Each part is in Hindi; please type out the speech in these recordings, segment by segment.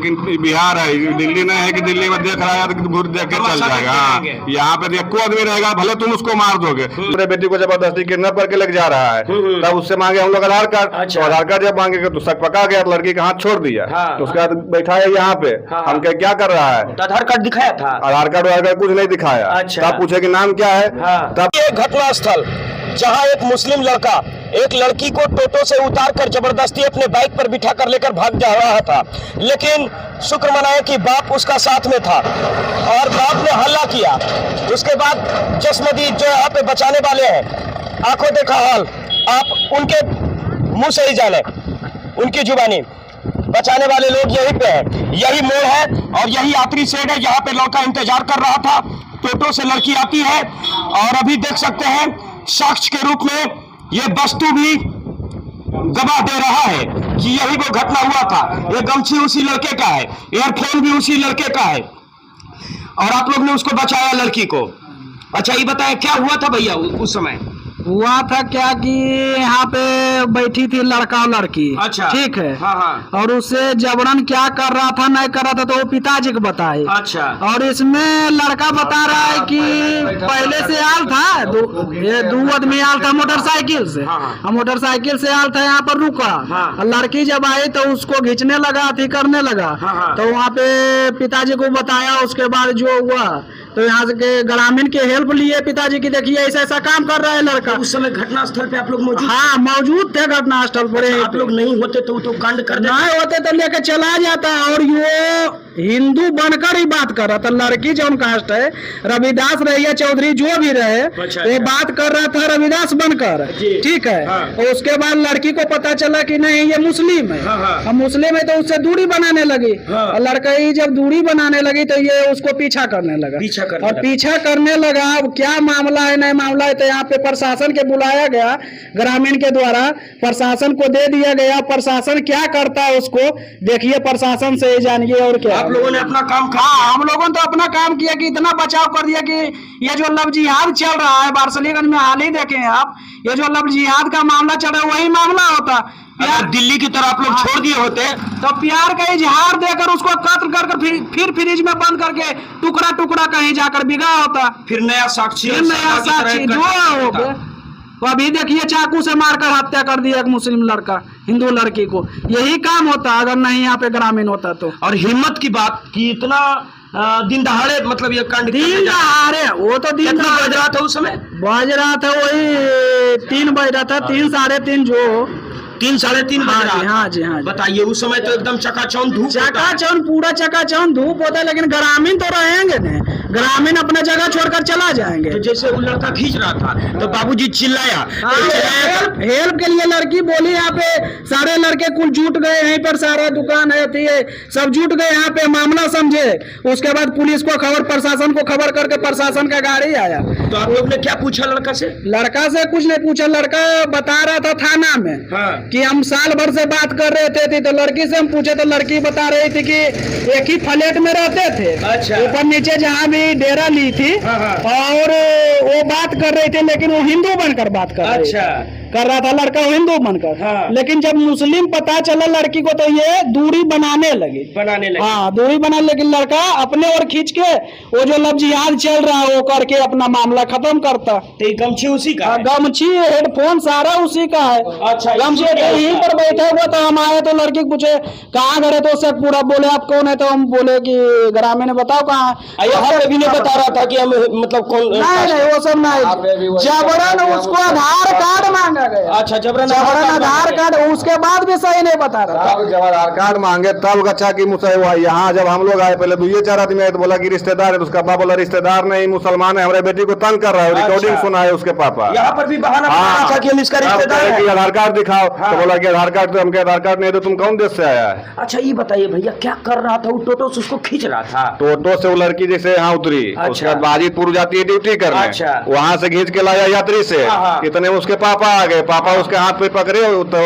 लेकिन बिहार है, दिल्ली नहीं है कि दिल्ली में देख रहा है तो घूर देख के चल जाएगा। यहाँ पे एको आदमी रहेगा, भले तुम उसको मार दोगे। मेरे बेटी को जबरदस्ती किडनैप करके लेके जा रहा है, तब उससे मांगे हम लोग आधार कार्ड। तो आधार कार्ड जब मांगे तो शक पका गया, लड़की का हाथ छोड़ दिया। तो उसके बाद बैठा है यहाँ पे, हम क्या कर रहा है, आधार कार्ड दिखाया था? आधार कार्ड कुछ नहीं दिखाया। तब पूछे कि नाम क्या है। तब ये घटना स्थल जहां एक मुस्लिम लड़का एक लड़की को टोटो से उतारकर जबरदस्ती अपने बाइक पर बिठा कर लेकर भाग जा रहा था, लेकिन शुक्र मनाए कि बाप उसका साथ में था और बाप ने हल्ला किया। उसके बाद जसमदीद जो यहाँ पे बचाने वाले हैं, आंखों देखा हाल, आप उनके मुंह से ही जाने, उनकी जुबानी, बचाने वाले लोग यहीं पे हैं। यही मोड़ है और यही यात्री शेड है, यहाँ पे लड़का इंतजार कर रहा था। टोटो से लड़की आती है और अभी देख सकते हैं साक्ष्य के रूप में ये वस्तु भी गवाह दे रहा है कि यही वो घटना हुआ था। ये गमछी उसी लड़के का है, एयरफोन भी उसी लड़के का है और आप लोग ने उसको बचाया लड़की को। अच्छा ये बताया क्या हुआ था भैया उस समय? हुआ था क्या कि यहाँ पे बैठी थी लड़का और लड़की। अच्छा, ठीक है। हाँ। और उससे जबरन क्या कर रहा था नहीं कर रहा था तो वो पिताजी को बताए। अच्छा। और इसमें लड़का बता रहा है कि पहले से आल था, दो आदमी आल था मोटरसाइकिल से। मोटरसाइकिल से आल था, यहाँ पर रुका। लड़की जब आई तो उसको खींचने लगा, अथी करने लगा। तो वहाँ पे पिताजी को बताया। उसके बाद जो हुआ तो यहाँ से ग्रामीण के हेल्प लिए पिताजी की, देखिए ऐसा ऐसा काम कर रहा है लड़का। उस समय घटना स्थल पे आप लोग मौजूद? हाँ मौजूद थे घटना स्थल पर। आप लोग नहीं होते तो कांड कर देते? नहीं होते तो लेके चला जाता। और ये हिंदू बनकर ही बात कर रहा था। लड़की जो कास्ट है, रविदास रहे चौधरी जो भी रहे, ये बात कर रहा था रविदास बनकर, ठीक है। तो उसके बाद लड़की को पता चला कि नहीं ये मुस्लिम है। हम मुस्लिम है तो उससे दूरी बनाने लगी। और लड़का ही जब दूरी बनाने लगी तो ये उसको पीछा करने लगा। पीछा करने लगा। अब क्या मामला है नहीं मामला है तो यहाँ पे प्रशासन के बुलाया गया, ग्रामीण के द्वारा प्रशासन को दे दिया गया। प्रशासन क्या करता है उसको देखिए, प्रशासन से जानिए। और क्या आप लोगों ने अपना काम किया? हाँ, हम लोगों ने तो अपना काम किया कि इतना बचाव कर दिया कि ये जो लव जिहाद चल रहा है बारसलीगंज में, हाल ही देखे हैं आप, ये जो लव जिहाद का मामला चल रहा है वही मामला होता। अगर दिल्ली की तरह आप लोग छोड़ दिए होते तो प्यार का इजहार देकर उसको कत्ल कर फिर फ्रिज में बंद करके टुकड़ा टुकड़ा कहीं जाकर बिगा होता। फिर नया साक्षी जो हो गया। तो अभी देखिए चाकू से मारकर हत्या कर दिया एक मुस्लिम लड़का हिंदू लड़की को। यही काम होता अगर नहीं यहाँ पे ग्रामीण होता तो। और हिम्मत की बात कि इतना दिन दहाड़े, मतलब ये कांड दिन दहाड़े, वो तो दिन बज रहा था उस समय? बज रहा था वही 3 बज रहा था, 3 साढ़े 3 जो 3 साढ़े 3 बज रहा। हाँ जी हाँ। बताइए उस समय तो एकदम चकाचौंध धूप, पूरा चकाचौंध धूप होता है। लेकिन ग्रामीण तो रहेंगे नहीं, ग्रामीण अपना जगह छोड़कर चला जाएंगे। तो जैसे वो लड़का खींच रहा था तो बाबूजी चिल्लाया। हेल्प के लिए लड़की बोली। यहाँ पे सारे लड़के कुल जुट गए, यहीं पर सारा दुकान है सब जुट गए यहाँ पे, मामला समझे। उसके बाद पुलिस को खबर, प्रशासन को खबर करके प्रशासन का गाड़ी आया। तो आप लोग ने क्या पूछा लड़का से? लड़का से कुछ नहीं पूछा। लड़का बता रहा था थाना में कि हम साल भर से बात कर रहे थे। तो लड़की से हम पूछे तो लड़की बता रही थी कि एक ही फ्लैट में रहते थे। अच्छा। ऊपर नीचे जहाँ भी डेरा ली थी। और वो बात कर रहे थे, लेकिन वो हिंदू बनकर बात कर रहा था लड़का हिंदू बनकर। लेकिन जब मुस्लिम पता चला लड़की को तो ये दूरी बनाने लगे। हाँ, दूरी बनाने लगे। लड़का अपने और खींच के वो जो लव जिहाद चल रहा है वो करके अपना मामला खत्म करता। तो गमछी उसी का? गमछी हेडफोन सारा उसी का है। अच्छा। गमछी यहीं पर बैठा हुआ था। हम आए तो लड़की पूछे कहाँ गए, तो उससे पूरा बोले आप कौन है, तो हम बोले कि ग्रामीण ने बताओ कहाँ है। भी नहीं बता रहा था कि हम मतलब कौन? नहीं वो सब नहीं, जबरन उसको आधार कार्ड मांगा गया। अच्छा, जबरन आधार कार्ड। उसके बाद भी सही नहीं बता रहा था। जब आधार कार्ड मांगे तब अच्छा की मुसलमान हुआ। यहाँ जब हम लोग आए पहले 2-4 आदमी आए तो बोला कि रिश्तेदार है। उसका पापा बोला रिश्तेदार नहीं, मुसलमान है, हमारे बेटी को तंग कर रहा है। रिकॉर्डिंग सुना है उसके पापा। यहाँ पर भी बहाना बना था कि हम इसका रिश्तेदार है। आधार कार्ड दिखाओ। तो बोला कि आधार कार्ड, तो हमके आधार कार्ड नहीं, तो तुम कौन देश से आया है? अच्छा ये बताइए भैया क्या कर रहा था वो? टोटो से उसको खींच रहा था? टोटो से वो लड़की जैसे यहाँ उतरी। उसके बाद बाजीपुर जाती है ड्यूटी करने। वहाँ से खींच के लाया यात्री से। इतने उसके पापा आ गए, पापा उसके हाथ पे पकड़े, तो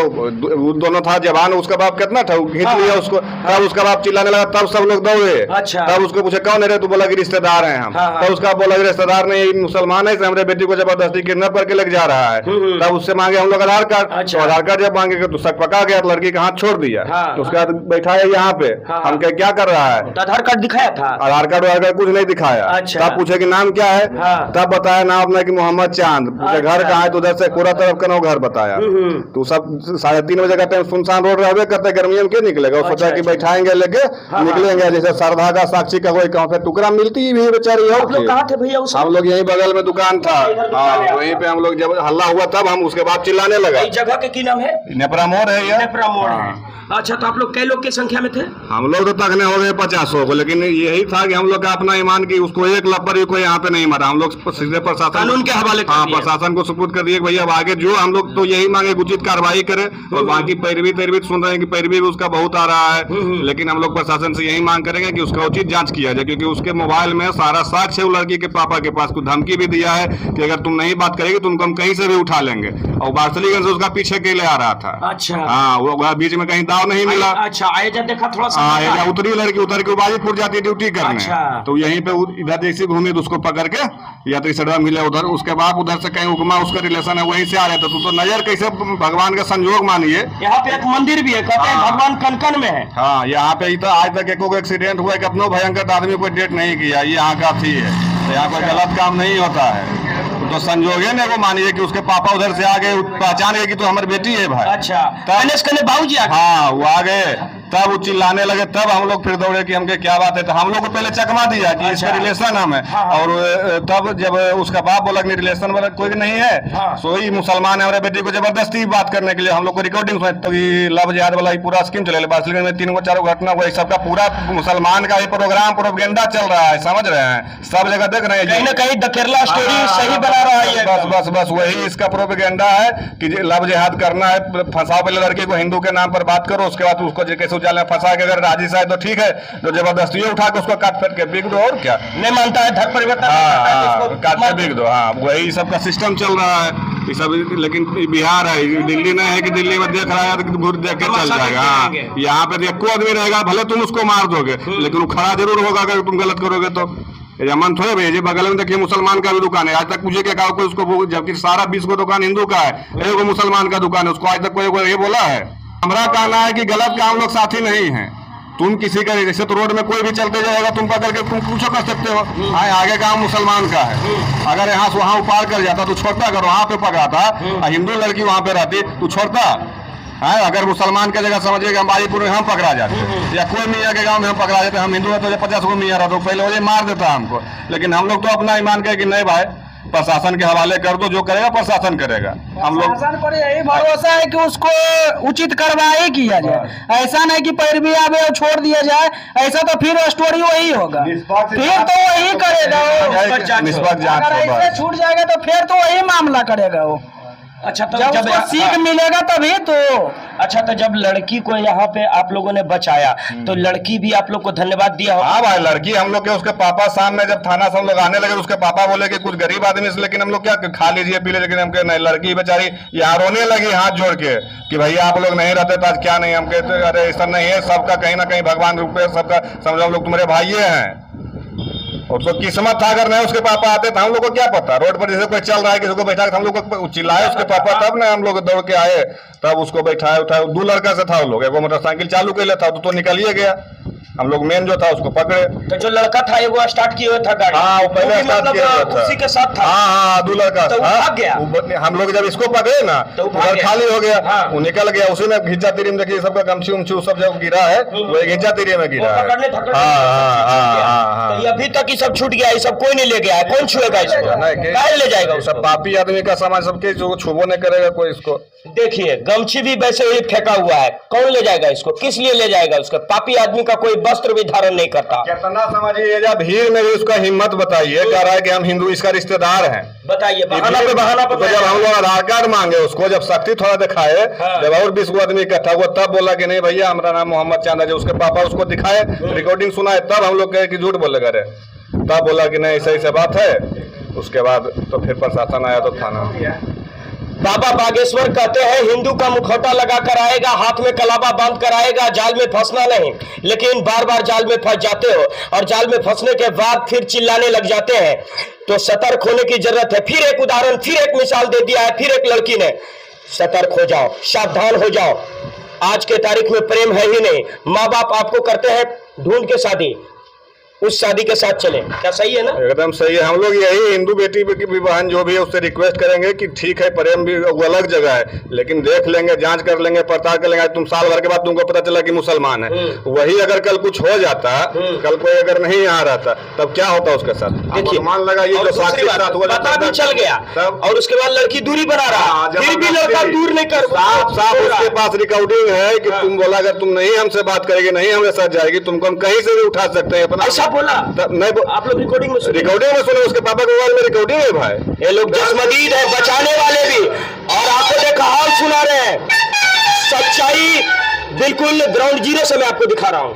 वो दोनों था जवान, उसका बाप कितना था, खींच लिया उसको, तब उसका बाप चिल्लाने लगा, तब सब लोग दौड़े। अच्छा। तब उसको पूछे कौन है रे, तो बोला कि रिश्तेदार हैं हम। तब उसका बोला कि रिश्तेदार नहीं, मुसलमान है, हमारे बेटी को जबरदस्ती किडनैप करके लेके जा रहा है। तब उससे मांगे हम लोग आधार कार्ड। तो आधार कार्ड जब मांगे तो शक पका गया, तो लड़की का हाथ छोड़ दिया। तो उसके बाद बैठा है यहाँ पे, हम क्या कर रहा है, आधार कार्ड दिखाया था? आधार कार्ड वाधार कुछ नहीं दिखाया। तब पूछे कि नाम क्या है, तब बताया नाम अपना कि मोहम्मद चांद। पूछे घर कहाँ है, तो उधर से कोरा तरफ का घर बताया। तो सब 3:30 बजे का टाइम, सुनसान रोड रहबे करते, गर्मियों में क्यों निकलेगा, वो सोचा कि बैठाएंगे लेके निकलेंगे, जैसे श्रद्धा का साक्षी का कोई कहाँ पे टुकड़ा मिलती भी बेचारी। और कहाँ थे भैया? हम लोग यहीं बगल में दुकान था, वहीं पे हम लोग जब हल्ला हुआ तब हम उसके बाद चिल्लाने लगा। जगह के की नाम है? नेपरा मोड़ है ये, नेपरा मोड़ है। अच्छा, तो आप लोग कई लोग की संख्या में थे? हम लोग तो तकने हो गए 50 को, लेकिन यही था कि हम लोग का अपना ईमान की उसको एक लपड़ कोई यहाँ पे नहीं मरा। हम लोग सीधे प्रशासन, कानून के हवाले, प्रशासन को सुपुर्द कर दिए भैया अब आगे जो हम लोग तो यही मांगे उचित कार्रवाई करे। और बाकी पैरवी सुन रहे हैं कि पैरवी भी उसका बहुत आ रहा है, लेकिन हम लोग प्रशासन से यही मांग करेंगे कि उसका उचित जांच किया जाए, क्योंकि उसके मोबाइल में सारा साक्ष्य है। लड़की के पापा के पास कुछ धमकी भी दिया है कि अगर तुम नहीं बात करेगी तुमको हम कहीं से भी उठा लेंगे। और बार्सलीगंज से उसका पीछे के ले आ रहा था। अच्छा। हाँ, वो बीच में कहीं दाव नहीं मिला। अच्छा, आए जब देखा थोड़ा सा उतरी लड़की, उतर के बाजीपुर जाती ड्यूटी करने। अच्छा। तो यहीं पे इधर जैसी घूमी तो उसको पकड़ के यात्री सड़वा मिले उधर। उसके बाद उधर से कहीं उगमा उसका रिलेशन है, वहीं से आ रहे थे। तो नजर कैसे भगवान का संयोग मानिए। यहाँ पे एक मंदिर भी है, कहते हैं भगवान कनकन में है। हाँ, यहाँ पे तो आज तक एक एक्सीडेंट हुआ है कि अपनो भयंकर आदमी कोई डेट नहीं किया। ये यहाँ का थी है, तो यहाँ कोई गलत काम नहीं होता है। तो संजोग है ना, वो मानिए कि उसके पापा उधर से आ गए, पहचान गए कि तो हमारी बेटी है भाई। अच्छा, बाबूजी। हाँ, वो आ गए, तब वो चिल्लाने लगे, तब हम लोग फिर दौड़े कि हमके क्या बात है। तो हम लोग को पहले चकमा दिया कि इसका रिलेशन हम है। और तब जब उसका बाप बोला कि रिलेशन वाला कोई नहीं है, सोई मुसलमान है, हमारे बेटी को जबरदस्ती बात करने के लिए हम लोग को रिकॉर्डिंग तो लव जिहाद वाला पूरा स्कीम चले। बार्सिलोना में 3-4 घटना हुआ, सबका पूरा मुसलमान का ये प्रोग्राम प्रोपेगेंडा चल रहा है, समझ रहे हैं, सब जगह देख रहे हैं। कहीं ना कहीं द केरला स्टोरी सही बना रहा है। बस वही इसका प्रोपेगेंडा है कि लव जिहाद करना है, फंसाओ पहले लड़के को, हिंदू के नाम पर बात करो, उसके बाद उसको कैसे उजाले फंसा के अगर राजी साहब तो ठीक है, जो जबरदस्ती उठा के उसको काट फेट के बिक दो। और क्या नहीं मानता है धर्म परिवर्तन, काट के बिक दो। हाँ, वही सबका सिस्टम चल रहा है ये सब। लेकिन बिहार है, दिल्ली नहीं है कि दिल्ली में देख रहा है तो घूर देख के चल जाएगा। हाँ, यहाँ पे एको आदमी रहेगा, भले तुम उसको मार दोगे लेकिन वो खड़ा जरूर होगा अगर तुम गलत करोगे तो। मन थोड़े भेजे, बगल में देखिए मुसलमान का भी दुकान है, आज तक मुझे क्या कहा कोई उसको, जबकि सारा 20 को दुकान हिंदू का है, एक मुसलमान का दुकान है, उसको आज तक कोई ये बोला है। हमारा कहना है कि गलत का हम लोग साथी नहीं है। तुम किसी का जैसे तो रोड में कोई भी चलते जाएगा, तुम पकड़ के तुम कुछ कर सकते हो। हाँ, आगे का मुसलमान का है, अगर यहाँ से वहाँ पार कर जाता तो छोड़ता, अगर वहाँ पे पकड़ाता, हिंदू लड़की वहाँ पे रहती तो छोड़ता है। अगर मुसलमान की जगह समझिएगा बाजीपुर में हम पकड़ा जाते या कोई मियाँ के गांव में हम पकड़ा जाते, हम हिंदू है तो 50 को मियाँ रहता, पहले वो मार देता हमको। लेकिन हम लोग तो अपना ईमान कहे कि नहीं भाई, प्रशासन के हवाले कर दो, जो करेगा प्रशासन करेगा। हम लोग प्रशासन पर यही भरोसा है कि उसको उचित कार्रवाई किया जाए। ऐसा नहीं कि पैरवी आवे और छोड़ दिया जाए, ऐसा तो फिर स्टोरी वही होगा, फिर तो वही करेगा। निष्पक्ष जांच, अगर ऐसे छूट जाएगा तो फिर तो वही मामला करेगा वो। अच्छा, तो जब सीख मिलेगा तभी तो। अच्छा, तो जब लड़की को यहाँ पे आप लोगों ने बचाया तो लड़की भी आप लोग को धन्यवाद दिया होगा? हाँ भाई, लड़की हम लोग के उसके पापा सामने जब थाना से हम लोग आने लगे, उसके पापा बोले कि कुछ गरीब आदमी से, लेकिन हम लोग क्या खा लीजिए पी लीजिए, लेकिन हमके नहीं। लड़की बेचारी यहाँ रोने लगी हाथ जोड़ के कि भैया आप लोग नहीं रहते तो आज क्या नहीं। हम कहते अरे ऐसा नहीं है, सबका कहीं ना कहीं भगवान रूप है, सबका समझो हम लोग तुम्हारे भाई हैं। और तो किस्मत था, अगर नहीं उसके पापा आते तो हम लोग को क्या पता। रोड पर जैसे कोई चल रहा है किसी को बैठा हम लोग को चिल्लाए उसके पापा, तब ना हम लोग दौड़ के आए, तब उसको बैठाए उठाए। 2 लड़का से था वो लोग, एक मोटरसाइकिल चालू कर लेता तो निकलिए गया। हम लोग मेन जो था उसको पकड़े। तो जो लड़का था वो स्टार्ट किए हुए था गाड़ी? हाँ, वो पहले स्टार्ट किया हुआ था, उसी के साथ था। हाँ, 2 लड़का तो भाग गया। हम लोग जब इसको पकड़े ना तो उधर खाली हो गया, वो निकल गया। उसी में घिंचा तिरी में देखिए सबका गमछी उमछी सब जब गिरा है, वो घिंचा तिरी में गिरा है। अभी तक ये सब छूट गया, ये सब कोई नहीं ले गया है, कौन छुएगा इसको? ले जाएगा सब पापी आदमी का सामान सबके, जो छुबो नहीं करेगा कोई इसको। देखिए, गमछी भी वैसे ही फेंका हुआ है, कौन ले जाएगा इसको? किस लिए ले जाएगा उसका? पापी आदमी का कोई वस्त्र भी धारण नहीं करता। कितना समझिए, जब भीड़ में भी उसका हिम्मत बताइए, कह रहा है कि हम हिंदू इसका रिश्तेदार हैं। बताइए, बहाना पे बहाना पे। तो जब हम लोग आधार कार्ड मांगे उसको, जब शक्ति थोड़ा दिखाए, जब और 20 को आदमी इकट्ठा हुआ, तब बोला कि नहीं भैया हमारा नाम मोहम्मद चांद है। उसके पापा उसको दिखाए, रिकॉर्डिंग सुनाए, तब हम लोग कहे कि झूठ बोलेगा रे, तब बोला कि नहीं सही से बात है। उसके बाद तो फिर प्रशासन आया तो थाना बाबा बागेश्वर कहते हैं हिंदू का मुखौटा लगा कर आएगा, हाथ में कलावा बांध कर आएगा, जाल में फंसना नहीं। लेकिन बार बार जाल में फंस जाते हो और जाल में फंसने के बाद फिर चिल्लाने लग जाते हैं। तो सतर्क होने की जरूरत है। फिर एक उदाहरण, फिर एक मिसाल दे दिया है, फिर एक लड़की ने। सतर्क हो जाओ, सावधान हो जाओ। आज के तारीख में प्रेम है ही नहीं। माँ बाप आपको करते हैं ढूंढ के शादी, उस शादी के साथ चले। क्या सही है ना? एकदम सही है। हम लोग यही हिंदू बेटी की बहन जो भी है उससे रिक्वेस्ट करेंगे कि ठीक है प्रेम भी वो अलग जगह है, लेकिन देख लेंगे, जांच कर लेंगे, पड़ताल कर लेंगे। तुम साल भर के बाद तुमको पता चला कि मुसलमान है, वही अगर कल कुछ हो जाता, कल कोई अगर नहीं आ रहा था, तब क्या होता उसके साथ? मान लगा ये जो साथी साथ हुआ पता भी चल गया और उसके बाद लड़की दूरी बना रहा, फिर भी लड़का दूर नहीं कर, साफ उसके पास रिकॉर्डिंग है कि तुम बोला अगर तुम नहीं हमसे बात करेगी, नहीं हमारे साथ जाएगी, तुमको हम कहीं से भी उठा सकते हैं अपना। बोला नहीं, आप लोग रिकॉर्डिंग में सुने? उसके पापा के मोबाइल में रिकॉर्डिंग है भाई। ये लोग जसमदीद है, बचाने वाले भी, और आपको देखा हाल सुना रहे हैं। सच्चाई बिल्कुल ग्राउंड जीरो से मैं आपको दिखा रहा हूं।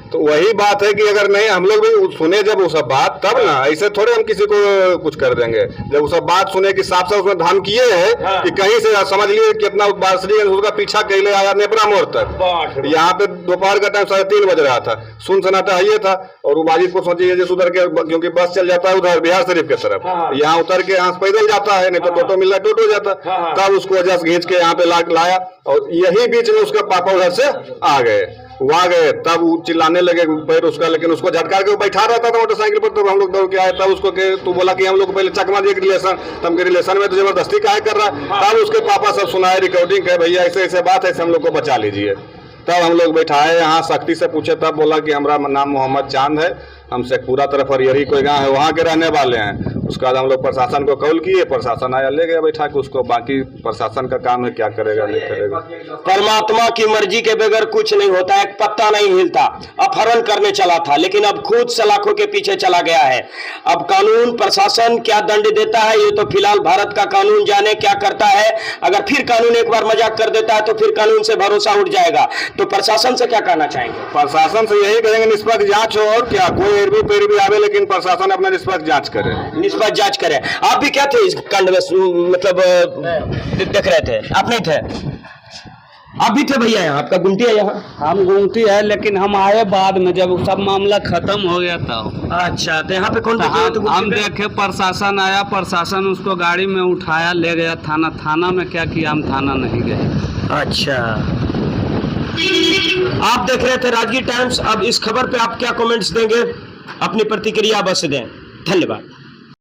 तो वही बात है कि अगर नहीं हम लोग भी सुने जब वो सब बात, तब ना ऐसे थोड़े हम किसी को कुछ कर देंगे। जब वो सब बात सुने कि साफ साफ उसमें धमकी है कि कहीं से समझ लिए कितना बांसुरी उसका पीछा कैले आया नेपरा मोड़ तक। यहाँ पे दोपहर का टाइम 3:30 बज रहा था, सुन सन्नाटा ये था। और वाजिदपुर सोचिए जैसे उधर के, क्योंकि बस चल जाता है उधर बिहार शरीफ की तरफ, यहाँ उतर के यहाँ पैदल जाता है, नहीं तो टोटो मिल रहा टोटो जाता। तब उसको वजह से खींच के यहाँ पे लाया और यही बीच में उसका पापा उधर से आ गए, वहाँ गए। तब वो चिल्लाने लगे पैर उसका, लेकिन उसको झटका के बैठा रहता था मोटरसाइकिल पर। तब हम लोग दौड़ के आए, तब उसको तू बोला कि हम लोग पहले चकमा दिए रिलेशन, तब के रिलेशन में तो जबरदस्ती काहे कर रहा। तब उसके पापा सब सुनाए रिकॉर्डिंग है, भैया ऐसे ऐसे बात है, हम लोग को बचा लीजिए। तब हम लोग बैठाए यहाँ, सख्ती से पूछे, तब बोला कि हमारा नाम मोहम्मद चांद है, हम शेखपुरा तरफ हरिहरी कोई गाँव है वहाँ के रहने वाले हैं। उसके बाद हम लोग प्रशासन को कॉल किए, प्रशासन आया ले गया बैठा के उसको। बाकी प्रशासन का काम है, क्या करेगा नहीं करेगा। परमात्मा की मर्जी के बगैर कुछ नहीं होता, एक पत्ता नहीं हिलता। अपहरण करने चला था, लेकिन अब खुद सलाखों के पीछे चला गया है। अब कानून प्रशासन क्या दंड देता है, ये तो फिलहाल भारत का कानून जाने क्या करता है। अगर फिर कानून एक बार मजाक कर देता है तो फिर कानून से भरोसा उठ जाएगा। तो प्रशासन से क्या कहना चाहेंगे? प्रशासन से यही कहेंगे निष्पक्ष जांच हो, और क्या कोई पैरवी आवे, लेकिन प्रशासन अपना निष्पक्ष जांच करे, निष्पक्ष जांच करे। आप भी क्या थे इस कांड में, मतलब देख रहे थे? आप नहीं थे? आप भी थे भैया? यहाँ आपका गुमटी है? यहाँ हम गुमटी है, लेकिन हम आए बाद में जब सब मामला खत्म हो गया था। अच्छा, तो यहाँ पे कौन तो हम देखे प्रशासन आया, प्रशासन उसको गाड़ी में उठाया ले गया थाना। थाना में क्या किया, हम थाना नहीं गए। अच्छा, आप देख रहे थे राजगीर टाइम्स। अब इस खबर पे आप क्या कमेंट्स देंगे, अपनी प्रतिक्रिया बस दें। धन्यवाद।